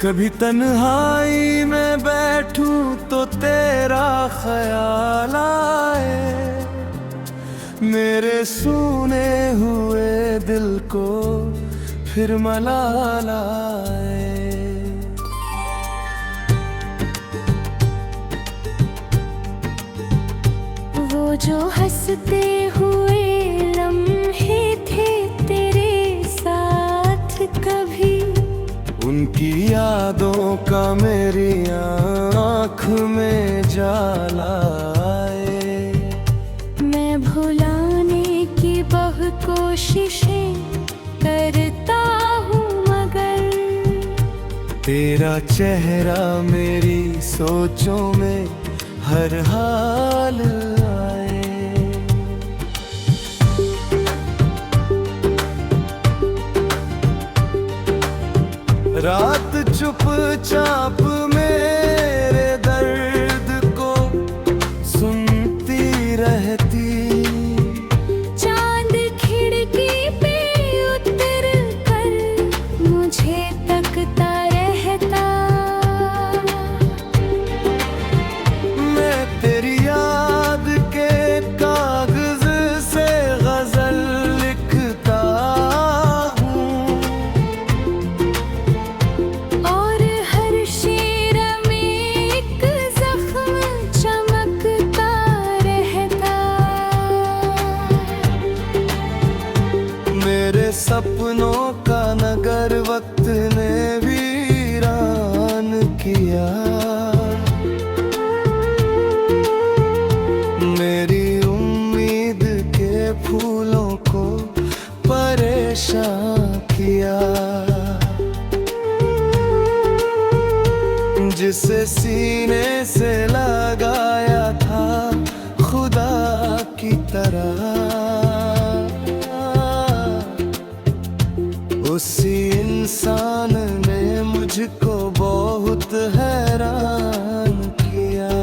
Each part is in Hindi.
कभी तन्हाई में बैठूं तो तेरा ख्याल आए, मेरे सूने हुए दिल को फिर मलाल आए। वो जो हंसते हुए लम्हे थे तेरे साथ कभी, उनकी यादों का मेरी आँख में जाला आए। मैं भुलाने की बहुत कोशिशें करता हूँ मगर तेरा चेहरा मेरी सोचों में हर हाल आए। रात चुपचाप मेरे दर्द को सुनती रहती, चांद खिड़की पे उतर कर मुझे तकता रहता। मैं तेरी याद के कागज से गजल लिखता हूँ, और हर शेर में एक जख्म चमकता रहता। मेरे सपनों का नगर वक्त ने वीरान किया, मेरी उम्मीद के फूलों को परेशान किया। जिसे सीने से लगाया था खुदा की तरह, उसी इंसान ने मुझको बहुत हैरान किया।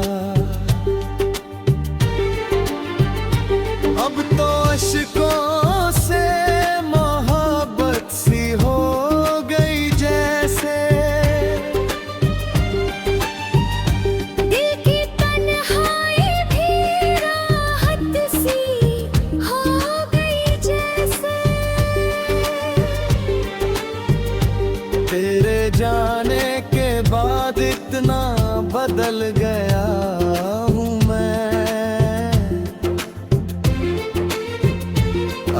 अब तो अश्कों से मोहब्बत सी हो गई जैसे, दिल की तन्हाई भी राहत सी हो गई जैसे। तेरे जाने के बाद इतना बदल गया हूँ मैं,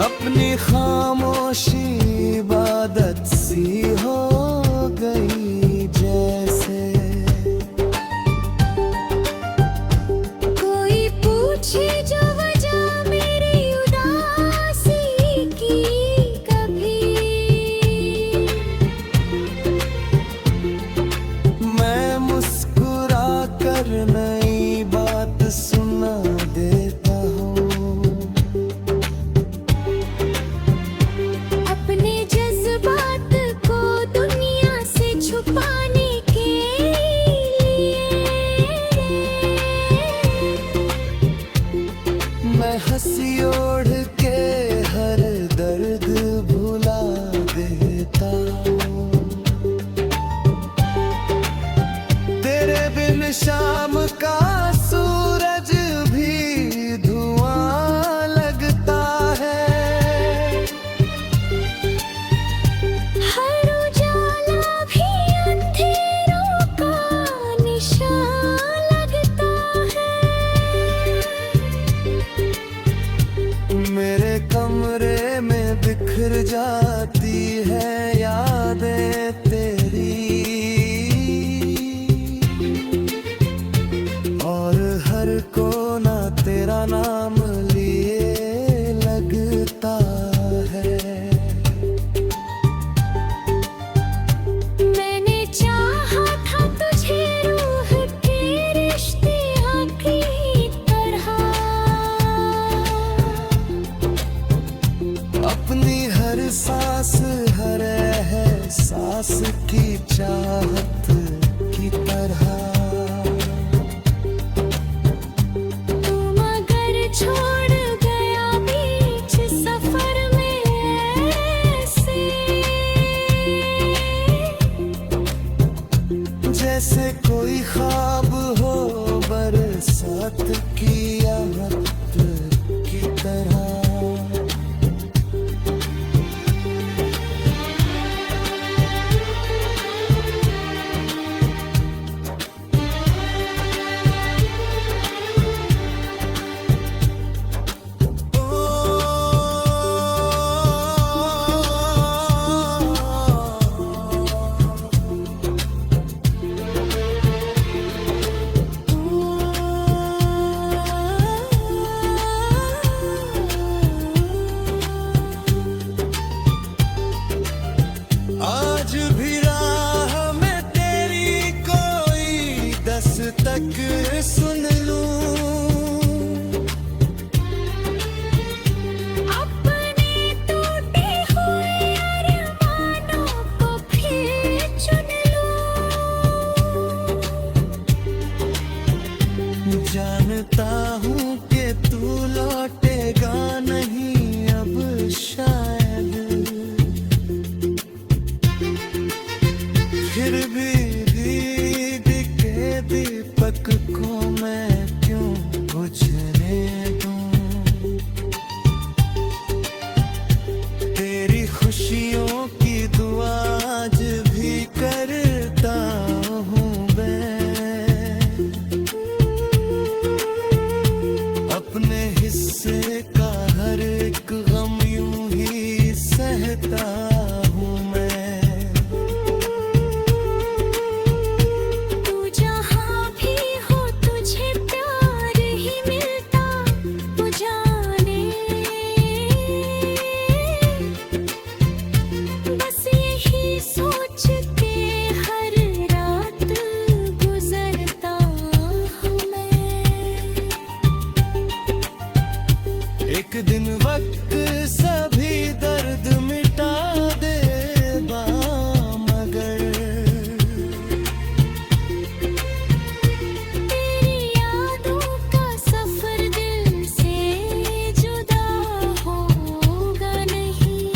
अपनी खामोशी इबादत सी हो गई जैसे। कोई पूछे जो वजह मेरी उदासी की कभी, मैं मुस्कुरा कर नई बात सुना देता हूँ, अपने जज्बात को दुनिया से छुपाने के लिए मैं हंसी ओढ़ के हर दर्द भुला देता हूँ। तेरे बिन शाम का सूरज भी धुआं लगता है, हर उजाला भी अंधेरों का निशान लगता है। मेरे कमरे में बिखर जाती है यादें तेरी, और हर कोना तेरा नाम लिए लगता है। मैंने चाहा था तुझे रूह के रिश्ते की तरह, अपनी हर सांस हर एहसास की चाहत की तरह। तुम अगर एक गम यूं ही सहता हूँ मैं। तू जहाँ भी हो तुझे प्यार ही मिलता, तू जाने बस यही सोच के हर रात गुजरता हूँ मैं। एक दिन वक्त सभी दर्द मिटा देगा मगर तेरी यादों का सफर दिल से जुदा होगा नहीं।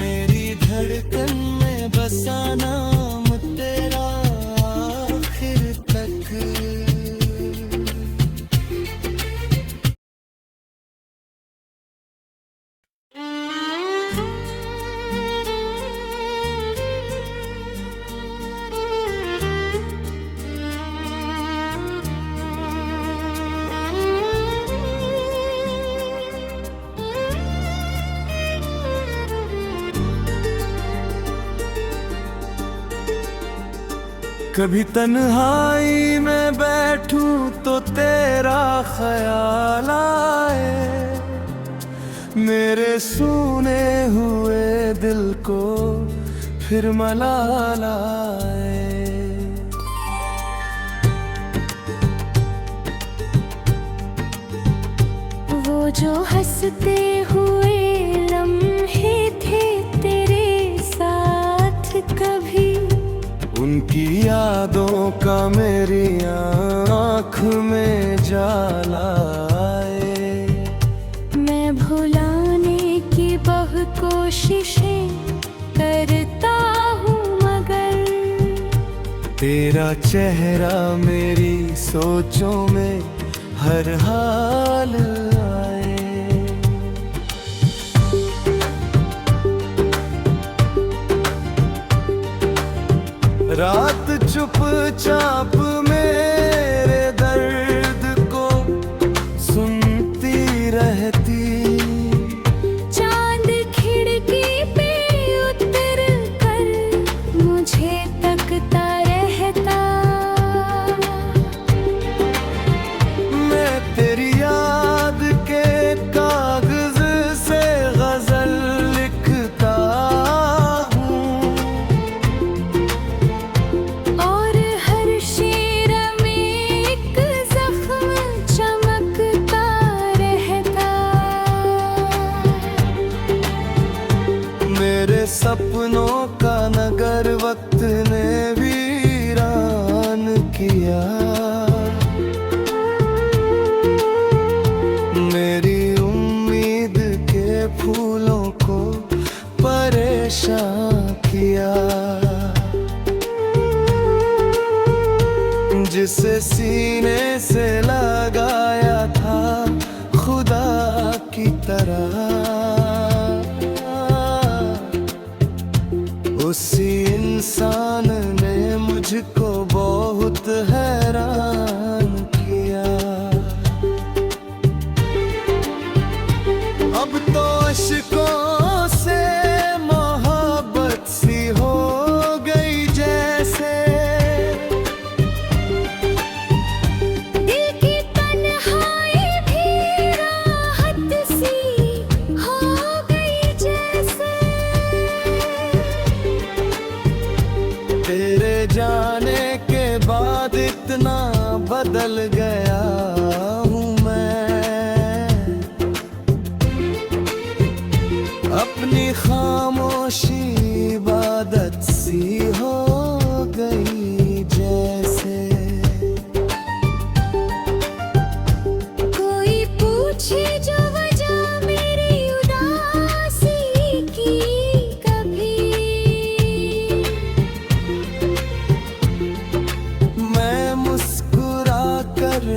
मेरी धड़कन में बसा नाम तेरा आखिर तक। कभी तन्हाई में बैठूं तो तेरा ख्याल आए, मेरे सूने हुए दिल को फिर मलाल आए। वो जो हंसते हुए लम्हे थे तेरे साथ कभी, उनकी यादों का मेरी आँख में जाला आए। मैं भुलाने की बहुत कोशिशें करता हूँ मगर तेरा चेहरा मेरी सोचों में हर हाल आए। रात चुपचाप मेरे दर्द को सुनती रहती, चांद खिड़की पे उतर कर मुझे तकता रहता। मैं तेरी याद के कागज से गजल लिखता हूँ, और हर शेर में एक जख्म चमकता रहता। मेरे सपनों का नगर वक्त ने वीरान किया। मेरी उम्मीद के फूलों को परेशान किया, जिसे सीने से लगाया था खुदा की तरह, उसी इंसान ने मुझको बहुत हैरान किया। अब तो अश्कों से मोहब्बत सी हो गई जैसे, दिल की तन्हाई भी राहत सी हो गई जैसे। तेरे जाने के बाद इतना बदल गया हूँ मैं, अपनी खामोशी इबादत सी हो गई जैसे। कोई पूछे जो वजह मेरी उदासी की कभी, मैं मुस्कुरा कर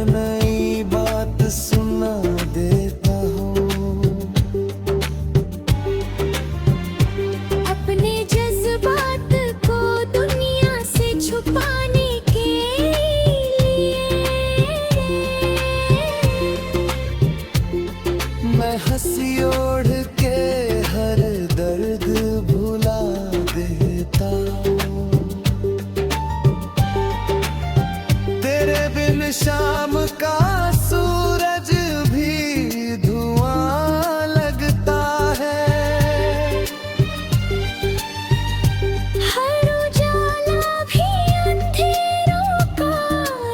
ओढ़ के हर दर्द भुला देता हूँ। तेरे बिन शाम का सूरज भी धुआं लगता है। हर उजाला भी अंधेरों का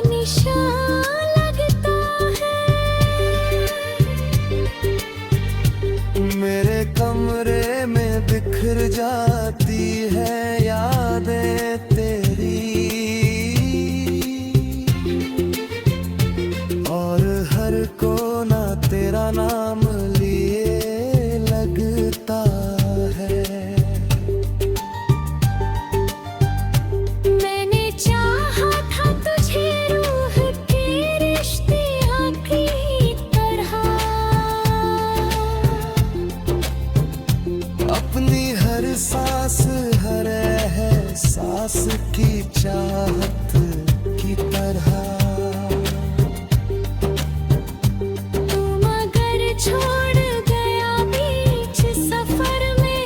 निशान लगता है। मेरे कमरे में बिखर जाती है यादें तेरी, और हर कोना तेरा नाम लिए लगता है। मैंने चाहा था तुझे रूह के रिश्ते आखिरी तरह। अपनी हर सांस हर एहसास की चाहत की तरह। तू मगर छोड़ गया बीच सफर में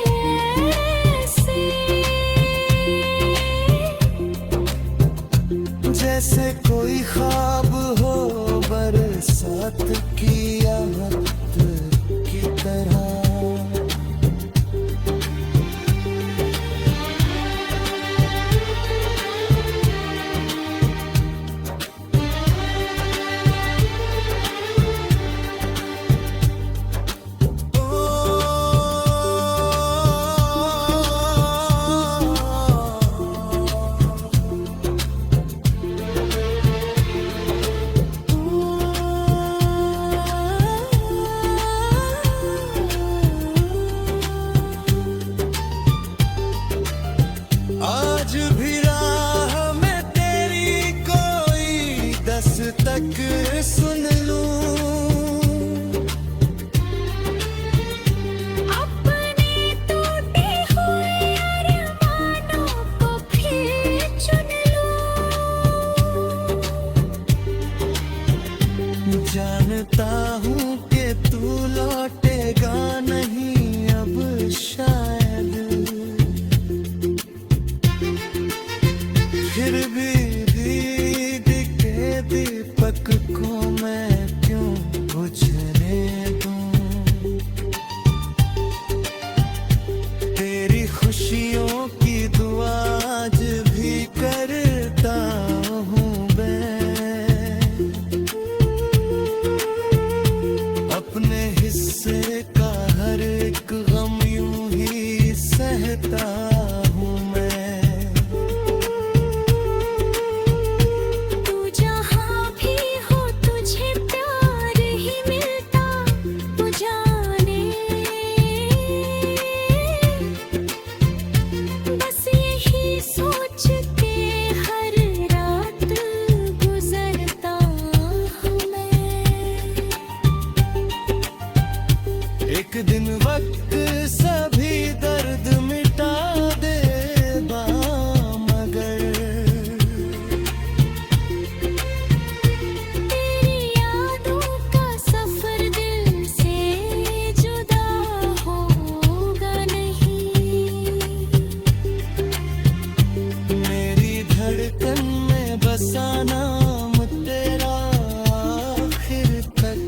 ऐसे, जैसे कोई ख्वाब हो बरसात की आहट की तरह। आज भी राह में तेरी कोई दस्तक सुन लूं। अपने टूटे हुए अरमानों को फिर चुन लूं। जानता हूँ कि तू लौटेगा नहीं अब शायद, फिर भी दीद के दीपक को मैं क्यों बुझने दूं। तेरी खुशियों की दुआ आज भी करता हूँ मैं। अपने हिस्से का हर एक गम यूं ही सहता हूँ मैं। तू जहाँ भी हो तुझे प्यार ही मिलता तू जाने। बस यही सोच के हर रात गुजरता हूँ मैं। एक दिन वक्त सभी दर्द मिटा देगा मगर तेरी यादों का सफर दिल से जुदा होगा नहीं। मेरी धड़कन में बसा नाम तेरा आखिर तक।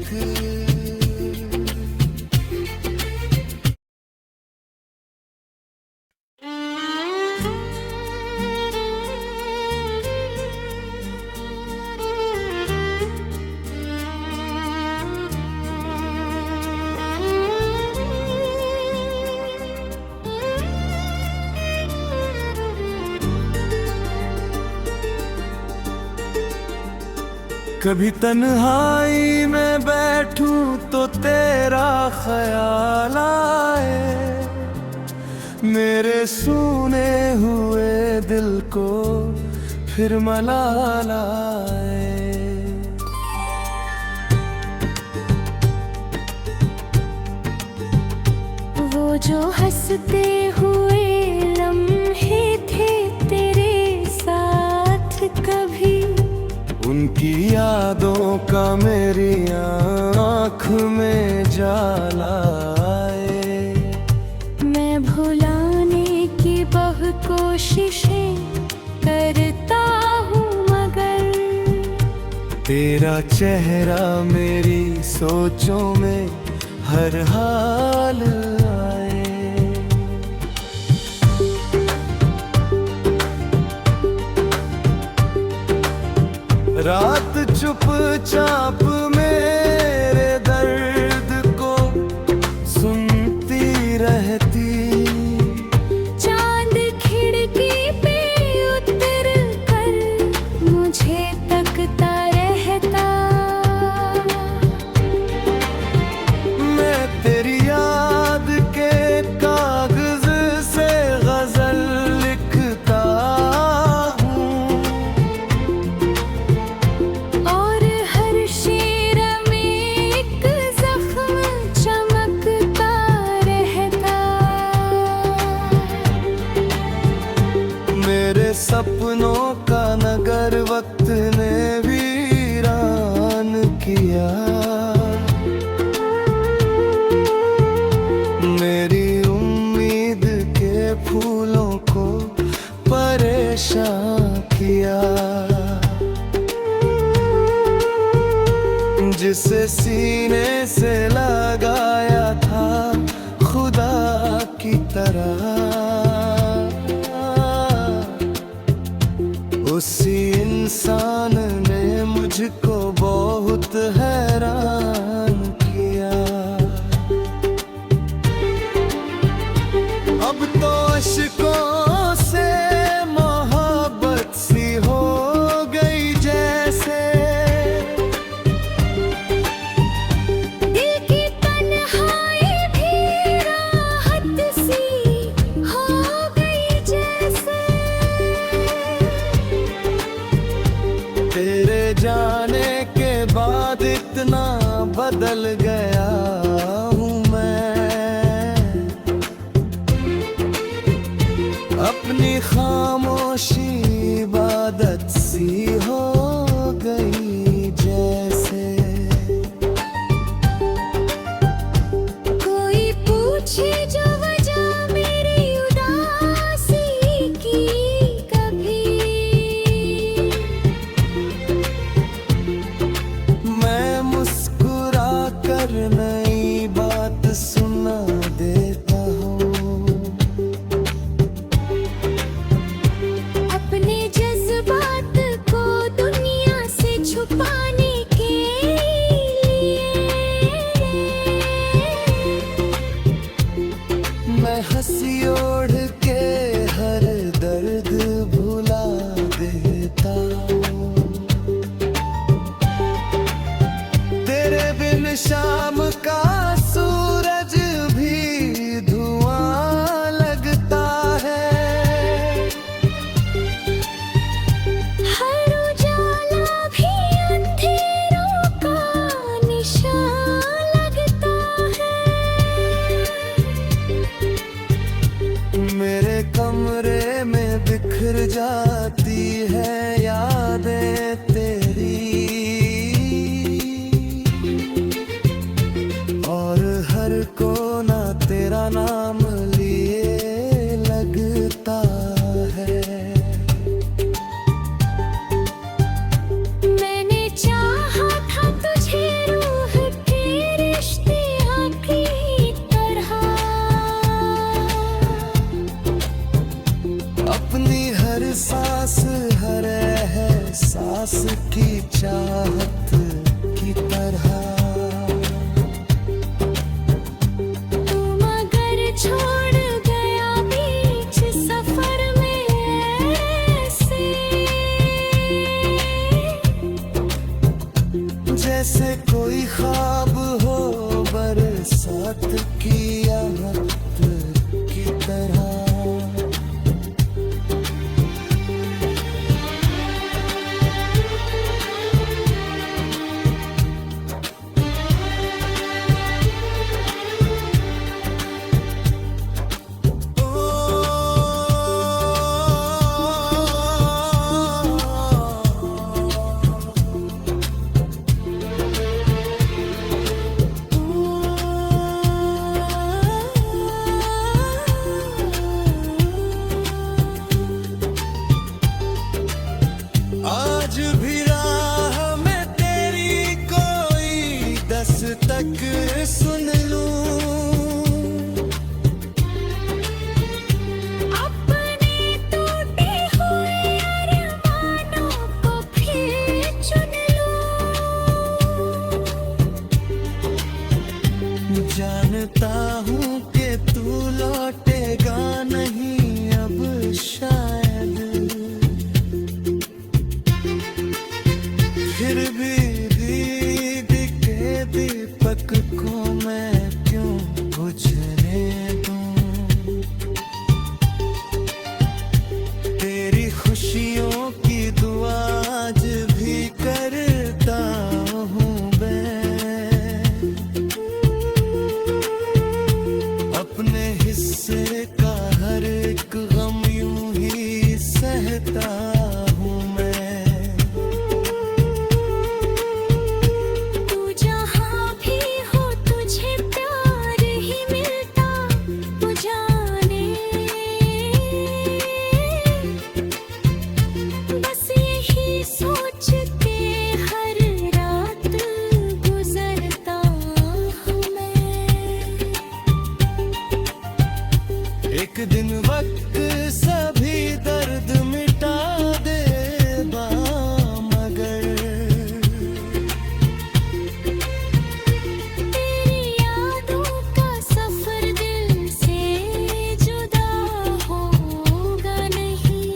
कभी तन्हाई में बैठूं तो तेरा ख्याल आए, मेरे सूने हुए दिल को फिर मलाल आए। वो जो हंसते हुए लम्हे थे तेरे साथ कभी, उनकी यादों का मेरी आँख में जाला कोशिशें करता हूँ मगर तेरा चेहरा मेरी सोचों में हर हाल आए। रात चुपचाप मेरे दर्द को सुनती रहती। चांद खिड़की पे उतर कर मुझे तकता रहता। मैं तेरी याद के कागज से गजल लिखता हूँ और हर शेर में एक जख्म चमकता रहता। मेरे सपनों का नगर वक्त ने वीरान किया। मेरी उम्मीद के फूलों को परेशान किया। जिसे सीने से लगाया था खुदा की तरह, उसी इंसान ने मुझको बहुत हैरान किया। अब तो अश्कों से मोहब्बत सी हो गई जैसे। दिल की तन्हाई भी राहत सी हो गई जैसे। तेरे जाने के बाद इतना बदल गया हूँ मैं। अपनी खामोशी इबादत सी हो गई जैसे। कोई पूछे जो वजह मेरी उदासी की कभी, मैं मुस्कुरा कर नई बात सुना देता हूँ। अपने जज्बात को दुनिया से छुपाने के लिए मैं हंसी ओढ़ के हर दर्द भुला देता हूँ। तेरे बिन शाम का सूरज भी धुआं लगता है। हर उजाला भी अंधेरों का निशान लगता है। मेरे कमरे में बिखर जाती है यादें तेरी। और हर कोना तेरा नाम लिए लगता है। मैंने चाहा था तुझे रूह के रिश्ते आखिरी तरह। अपनी हर सांस हर एहसास की चाहत की तरह। तुम अगर छोड़ गया बीच सफर में ऐसे, जैसे कोई ख्वाब हो बरसात की आहट की तरह। तक सुन लूं, अपने टूटे हुए अरमानों को फिर चुन लूं। जानता हूँ कि तू लौटेगा नहीं अब शायद, फिर भी दीद के दीपक को मैं क्यों बुझने दूं। तेरी खुशियों की दुआ आज भी करता हूँ मैं, अपने हिस्से का हर एक गम यूं ही सहता हूँ मैं। तू जहाँ भी हो तुझे प्यार ही मिलता, तू जाने बस यही सोच के हर रात गुजरता हूँ मैं। एक दिन वक्त सभी दर्द मिटा देगा मगर, तेरी यादों का सफर दिल से जुदा होगा नहीं।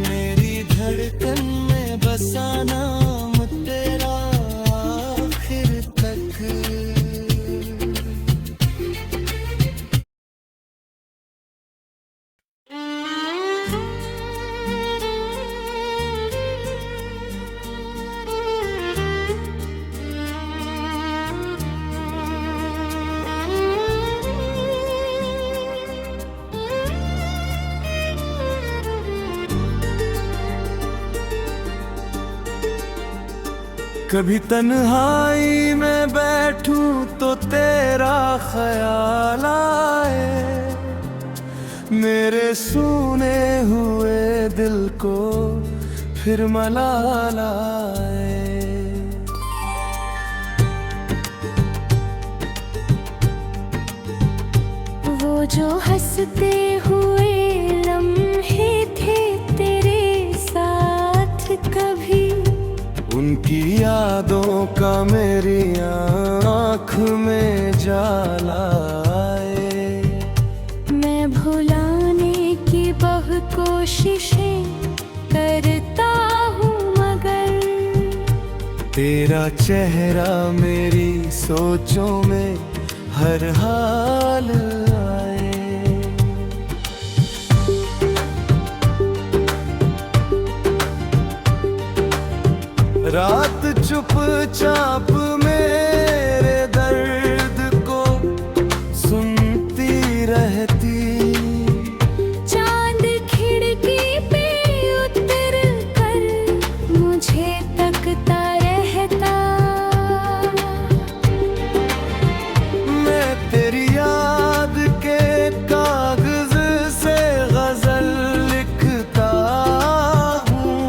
मेरी धड़कन में बसा नाम तेरा आखिर तक। कभी तन्हाई में बैठूं तो तेरा ख्याल आए, मेरे सूने हुए दिल को फिर मलाल आए। वो जो हंसते हुए लम्हे थे तेरे साथ कभी, उनकी यादों का मेरी आँख में जाला आए। मैं भुलाने की बहुत कोशिशें करता हूँ मगर, तेरा चेहरा मेरी सोचों में हर हाल आए। रात चुपचाप मेरे दर्द को सुनती रहती, चांद खिड़की पे उतर कर मुझे तकता रहता। मैं तेरी याद के कागज से गजल लिखता हूँ,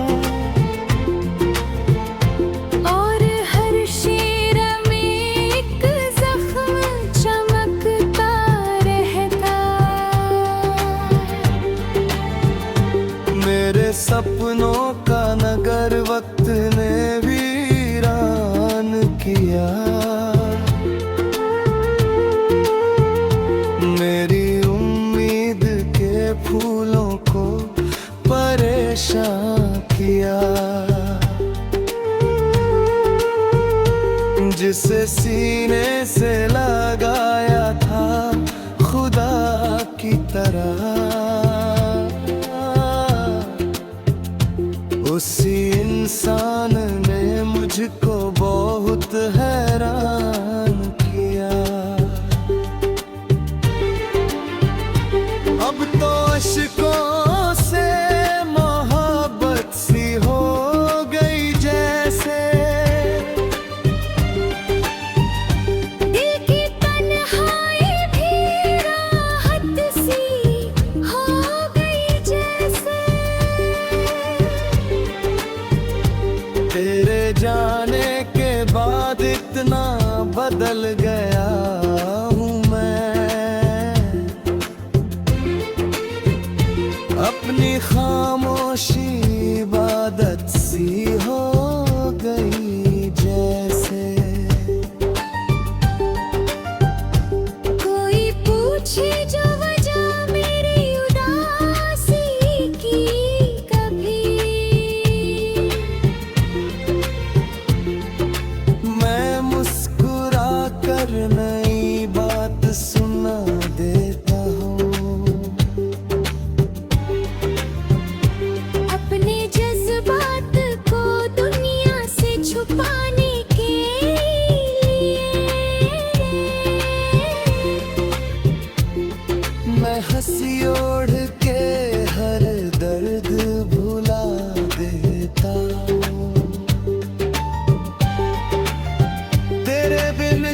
और हर शेर में एक जख्म चमकता रहता। मेरे सपनों का नगर वक्त ने वीरान किया, मेरी उम्मीद के फूलों को परेशान किया। जिसे सीने से लगाया था खुदा की तरह, उसी इंसान ने मुझको बहुत हैरान किया। अब तो अश्कों से मोहब्बत सी हो गई जैसे, दिल की तन्हाई भी राहत सी हो गई जैसे। तेरे जाने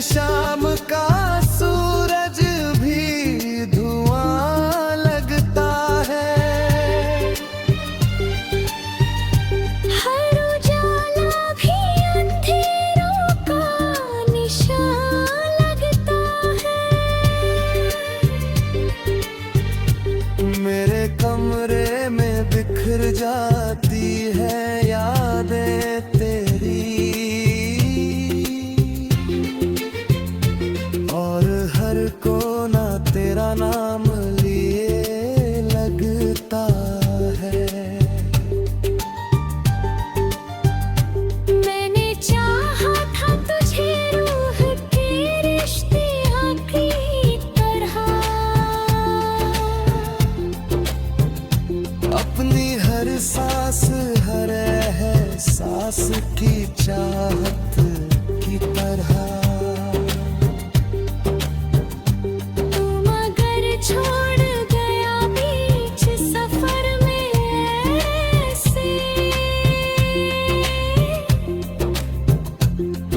शाम का सूरज भी धुआं लगता है। हर उजाला भी अंधेरों का निशान लगता है। मेरे कमरे में बिखर जाती है यादें तेरी, और हर कोना तेरा नाम लिए लगता है। मैंने चाहा था तुझे रूह के रिश्ते की तरह, अपनी हर सांस हर एहसास की चाहत की तरह। तू मगर छोड़ गया बीच सफर में ऐसे,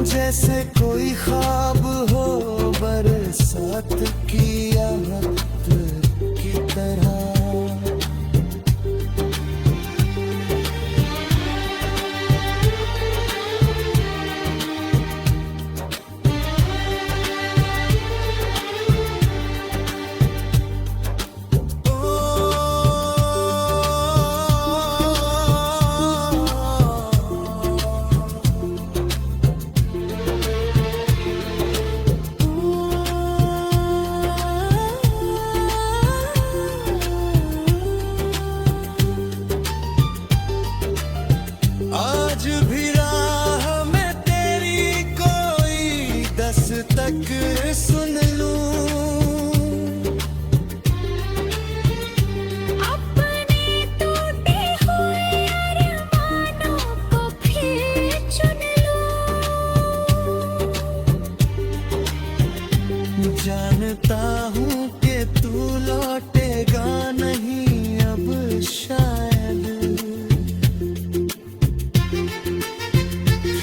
जैसे कोई ख्वाब हो बरसात की आहट की तरह। आज भी राह में तेरी कोई दस्तक सुन लूं, अपने टूटे हुए अरमानों को फिर चुन लूं। जानता हूँ कि तू लौटेगा नहीं अब शायद,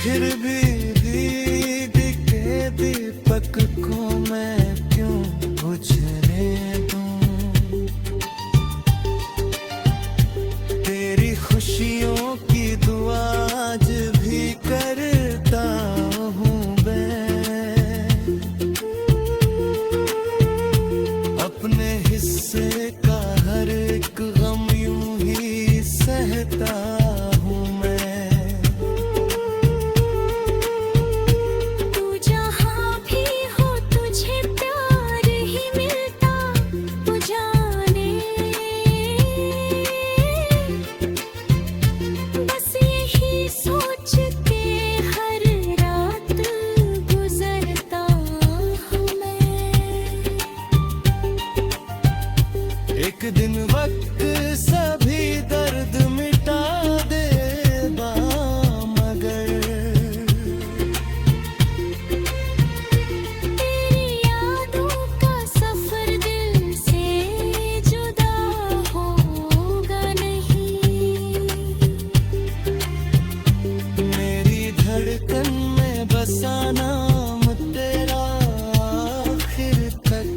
फिर भी दीद के दीपक को मैं क्यों बुझने दूं। तेरी खुशियों की दुआ आज भी करता हूँ मैं, अपने हिस्से का हर एक गम यूं ही सहता हूँ मैं। तू जहाँ भी हो तुझे प्यार ही मिलता तू जाने, बस यही सोच के हर रात गुजरता हूँ मैं। एक दिन वक्त सभी दर्द मिटा देगा, मगर तेरी यादों का सफर दिल से जुदा होगा नहीं। मेरी धड़कन में बसा नाम तेरा आखिर तक